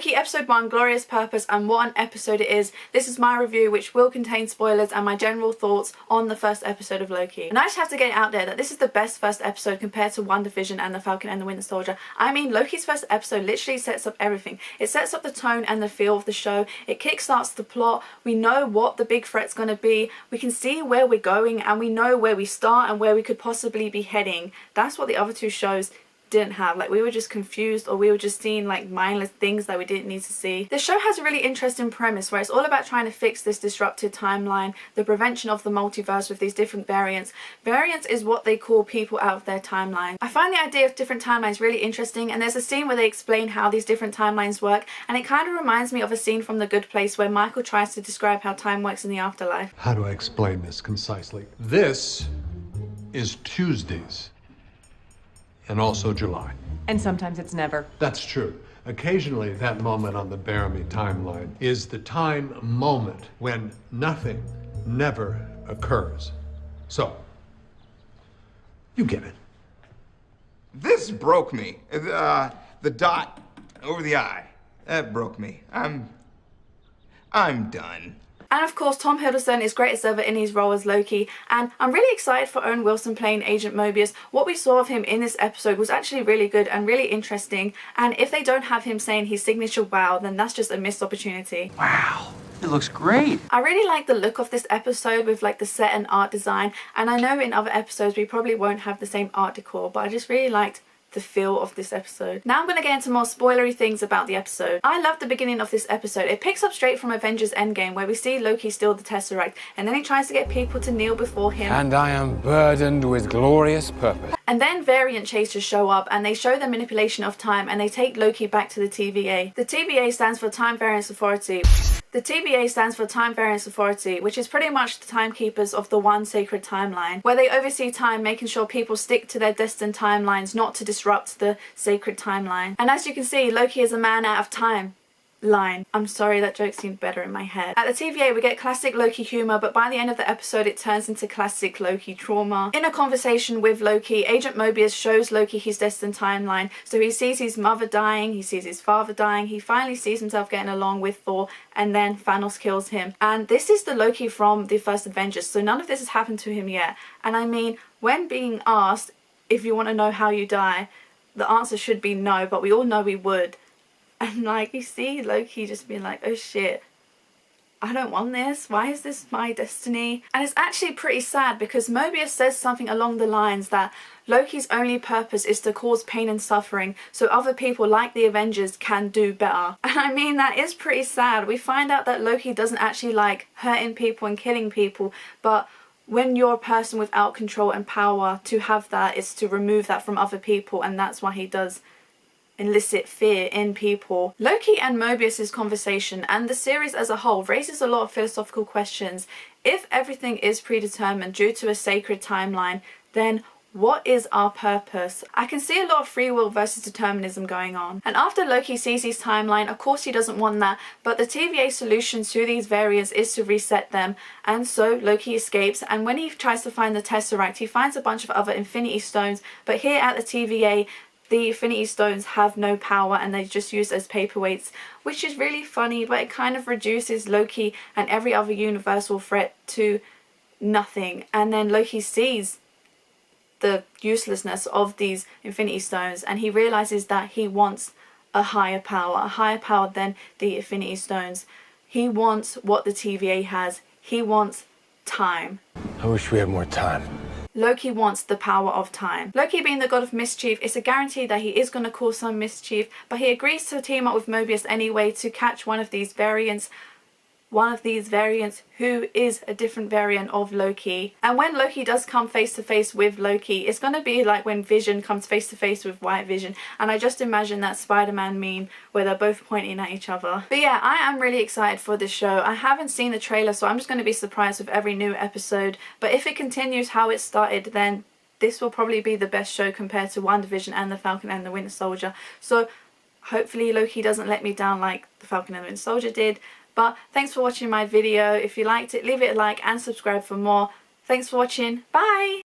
Loki episode 1, Glorious Purpose, and what an episode it is. This is my review, which will contain spoilers and my general thoughts on the first episode of Loki. And I just have to get it out there that this is the best first episode compared to WandaVision and the Falcon and the Winter Soldier. I mean, Loki's first episode literally sets up everything. It sets up the tone and the feel of the show. It kickstarts the plot. We know what the big threat's going to be. We can see where we're going and we know where we start and where we could possibly be heading. That's what the other two shows didn't have. Like, we were just confused, or we were just seeing like mindless things that we didn't need to see. The show has a really interesting premise where it's all about trying to fix this disrupted timeline, the prevention of the multiverse with these different variants. Variants is what they call people out of their timeline. I find the idea of different timelines really interesting, and there's a scene where they explain how these different timelines work, and it kind of reminds me of a scene from The Good Place where Michael tries to describe how time works in the afterlife. How do I explain this concisely? This is Tuesdays. And also July. And sometimes it's never. That's true. Occasionally, that moment on the Bearamy timeline is the time moment when nothing never occurs. So, you get it. This broke me. The dot over the I. That broke me. I'm done. And of course, Tom Hiddleston is great as ever in his role as Loki, and I'm really excited for Owen Wilson playing Agent Mobius. What we saw of him in this episode was actually really good and really interesting, and if they don't have him saying his signature wow, then that's just a missed opportunity. Wow, it looks great. I really like the look of this episode with like the set and art design, and I know in other episodes we probably won't have the same art decor, but I just really liked the feel of this episode. Now I'm going to get into more spoilery things about the episode. I love the beginning of this episode. It picks up straight from Avengers Endgame, where we see Loki steal the Tesseract, and then he tries to get people to kneel before him. And I am burdened with glorious purpose. And then variant chasers show up and they show the manipulation of time, and they take Loki back to the TVA. The TVA stands for Time Variance Authority. The TVA stands for Time Variance Authority, which is pretty much the timekeepers of the one sacred timeline, where they oversee time, making sure people stick to their destined timelines, not to disrupt the sacred timeline. And as you can see, Loki is a man out of time. Line. I'm sorry, that joke seemed better in my head. At the TVA we get classic Loki humour, but by the end of the episode it turns into classic Loki trauma. In a conversation with Loki, Agent Mobius shows Loki his destined timeline. So he sees his mother dying, he sees his father dying, he finally sees himself getting along with Thor, and then Thanos kills him. And this is the Loki from the first Avengers, so none of this has happened to him yet. And I mean, when being asked if you want to know how you die, the answer should be no, but we all know we would. And like, you see Loki just being like, oh shit, I don't want this. Why is this my destiny? And it's actually pretty sad because Mobius says something along the lines that Loki's only purpose is to cause pain and suffering so other people like the Avengers can do better. And I mean, that is pretty sad. We find out that Loki doesn't actually like hurting people and killing people, but when you're a person without control and power, to have that is to remove that from other people, and that's why he does elicit fear in people. Loki and Mobius's conversation and the series as a whole raises a lot of philosophical questions. If everything is predetermined due to a sacred timeline, then what is our purpose? I can see a lot of free will versus determinism going on. And after Loki sees his timeline, of course he doesn't want that, but the TVA solution to these variants is to reset them. And so Loki escapes, and when he tries to find the Tesseract, he finds a bunch of other Infinity Stones, but here at the TVA, the Infinity Stones have no power and they're just used as paperweights, which is really funny, but it kind of reduces Loki and every other universal threat to nothing. And then Loki sees the uselessness of these Infinity Stones, and he realizes that he wants a higher power than the Infinity Stones. He wants what the TVA has. He wants time. I wish we had more time. Loki wants the power of time. Loki, being the god of mischief, it's a guarantee that he is going to cause some mischief, but he agrees to team up with Mobius anyway to catch one of these variants who is a different variant of Loki. And when Loki does come face to face with Loki, it's going to be like when Vision comes face to face with White Vision, and I just imagine that Spider-Man meme where they're both pointing at each other. But yeah, I am really excited for this show. I haven't seen the trailer, so I'm just going to be surprised with every new episode, but if it continues how it started, then this will probably be the best show compared to WandaVision and the Falcon and the Winter Soldier. So hopefully Loki doesn't let me down like the Falcon and the Winter Soldier did. But thanks for watching my video. If you liked it, leave it a like and subscribe for more. Thanks for watching. Bye!